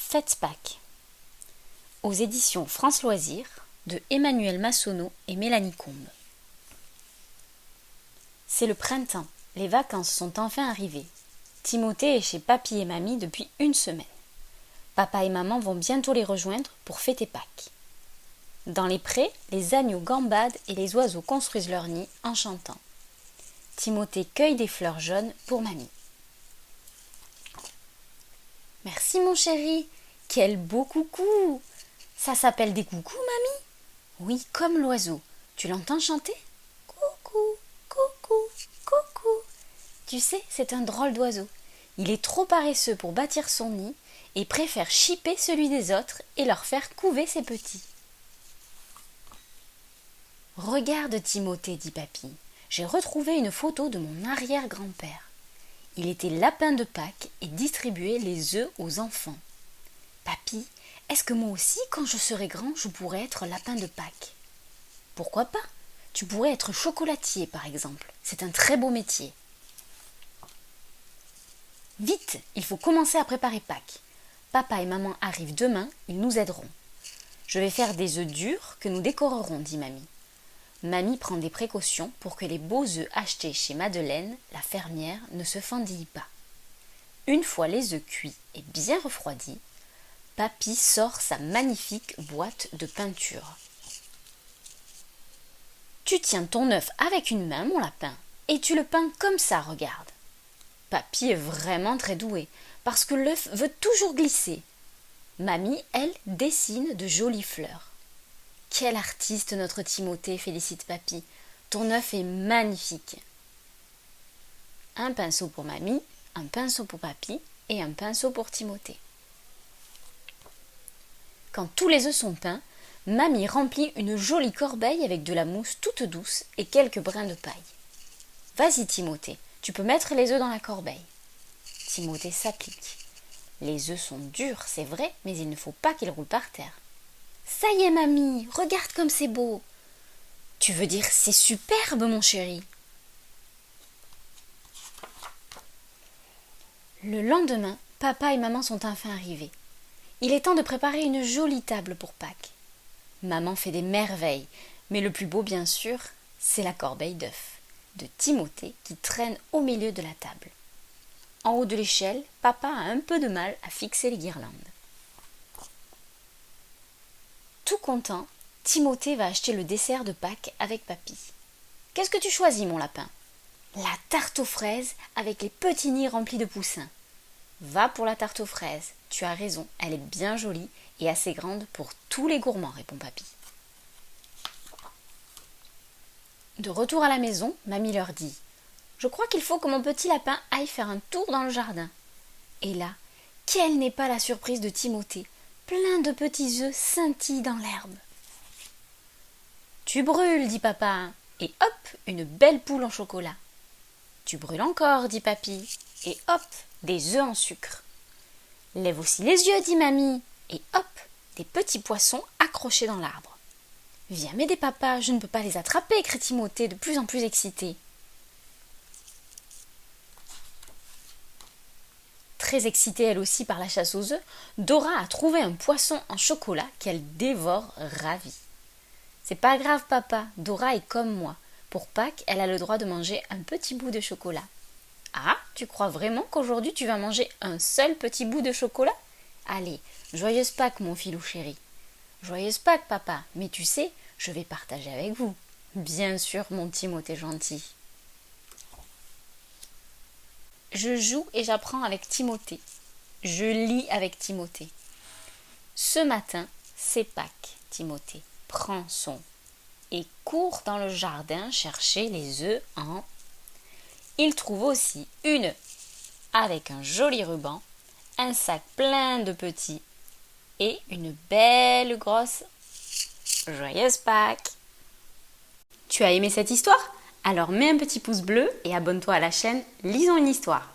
Faites Pâques aux éditions France Loisirs de Emmanuel Massonneau et Mélanie Combe. C'est le printemps, les vacances sont enfin arrivées. Timothée est chez papy et mamie depuis une semaine. Papa et maman vont bientôt les rejoindre pour fêter Pâques. Dans les prés, les agneaux gambadent et les oiseaux construisent leur nid en chantant. Timothée cueille des fleurs jaunes pour mamie. Merci mon chéri, quel beau coucou! Ça s'appelle des coucous, mamie? Oui, comme l'oiseau. Tu l'entends chanter? Coucou, coucou, coucou. Tu sais, c'est un drôle d'oiseau. Il est trop paresseux pour bâtir son nid et préfère chipper celui des autres et leur faire couver ses petits. Regarde Timothée, dit papy, j'ai retrouvé une photo de mon arrière-grand-père. Il était lapin de Pâques et distribuait les œufs aux enfants. Papy, est-ce que moi aussi, quand je serai grand, je pourrais être lapin de Pâques? Pourquoi pas? Tu pourrais être chocolatier, par exemple. C'est un très beau métier. Vite, il faut commencer à préparer Pâques. Papa et maman arrivent demain, ils nous aideront. Je vais faire des œufs durs que nous décorerons, dit mamie. Mamie prend des précautions pour que les beaux œufs achetés chez Madeleine, la fermière, ne se fendillent pas. Une fois les œufs cuits et bien refroidis, papy sort sa magnifique boîte de peinture. Tu tiens ton œuf avec une main, mon lapin, et tu le peins comme ça, regarde. Papy est vraiment très doué, parce que l'œuf veut toujours glisser. Mamie, elle, dessine de jolies fleurs. Quel artiste notre Timothée, félicite papy. Ton œuf est magnifique. Un pinceau pour mamie, un pinceau pour papy et un pinceau pour Timothée. Quand tous les œufs sont peints, mamie remplit une jolie corbeille avec de la mousse toute douce et quelques brins de paille. Vas-y Timothée, tu peux mettre les œufs dans la corbeille. Timothée s'applique. Les œufs sont durs, c'est vrai, mais il ne faut pas qu'ils roulent par terre. Ça y est, mamie, regarde comme c'est beau. Tu veux dire c'est superbe, mon chéri. Le lendemain, papa et maman sont enfin arrivés. Il est temps de préparer une jolie table pour Pâques. Maman fait des merveilles, mais le plus beau, bien sûr, c'est la corbeille d'œufs de Timothée qui traîne au milieu de la table. En haut de l'échelle, papa a un peu de mal à fixer les guirlandes. Tout content, Timothée va acheter le dessert de Pâques avec papy. Qu'est-ce que tu choisis, mon lapin? La tarte aux fraises avec les petits nids remplis de poussins. Va pour la tarte aux fraises, tu as raison, elle est bien jolie et assez grande pour tous les gourmands, répond papy. De retour à la maison, mamie leur dit « Je crois qu'il faut que mon petit lapin aille faire un tour dans le jardin. » Et là, quelle n'est pas la surprise de Timothée? Plein de petits œufs scintillent dans l'herbe. « Tu brûles, dit papa, et hop, une belle poule en chocolat. »« Tu brûles encore, dit papy, et hop, des œufs en sucre. »« Lève aussi les yeux, dit mamie, et hop, des petits poissons accrochés dans l'arbre. »« Viens m'aider, papa, je ne peux pas les attraper, crie Timothée, de plus en plus excité. » Très excitée elle aussi par la chasse aux œufs, Dora a trouvé un poisson en chocolat qu'elle dévore ravie. « C'est pas grave, papa, Dora est comme moi. Pour Pâques, elle a le droit de manger un petit bout de chocolat. »« Ah, tu crois vraiment qu'aujourd'hui tu vas manger un seul petit bout de chocolat? Allez, joyeuse Pâques, mon filou chéri. »« Joyeuse Pâques, papa, mais tu sais, je vais partager avec vous. »« Bien sûr, mon Timothée gentil. » Je joue et j'apprends avec Timothée. Je lis avec Timothée. Ce matin, c'est Pâques, Timothée prend son et court dans le jardin chercher les œufs en... Il trouve aussi une avec un joli ruban, un sac plein de petits et une belle grosse joyeuse Pâques. Tu as aimé cette histoire? Alors mets un petit pouce bleu et abonne-toi à la chaîne Lisons une histoire.